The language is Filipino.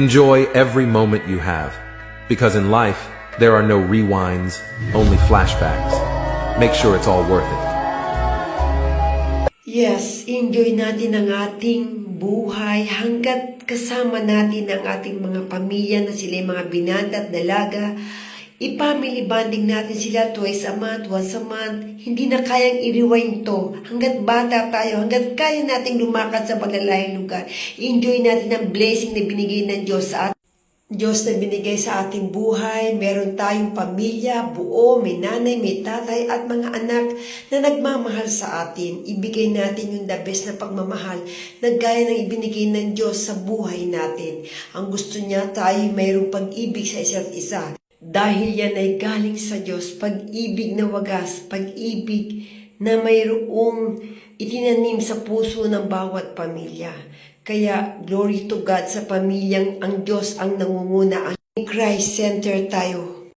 Enjoy every moment you have, because in life, there are no rewinds, only flashbacks. Make sure it's all worth it. Yes, enjoy natin ang ating buhay hanggat kasama natin ang ating mga pamilya na sila mga binata at dalaga. I-family bonding natin sila twice a month, once a month. Hindi na kayang i-rewind to. Hanggat bata tayo, hanggat kaya nating lumakad sa malalayong lugar. Enjoy natin ang blessing na binigay ng Diyos sa atin. Diyos na binigay sa ating buhay, meron tayong pamilya, buo, may nanay, may tatay at mga anak na nagmamahal sa atin. Ibigay natin yung the best na pagmamahal na gaya ng ibinigay ng Diyos sa buhay natin. Ang gusto niya tayo mayroong pag-ibig sa isa't isa. Dahil yan ay galing sa Diyos, pag-ibig na wagas, pag-ibig na mayroong itinanim sa puso ng bawat pamilya. Kaya, glory to God sa pamilyang ang Diyos ang nangunguna. Christ-centered tayo.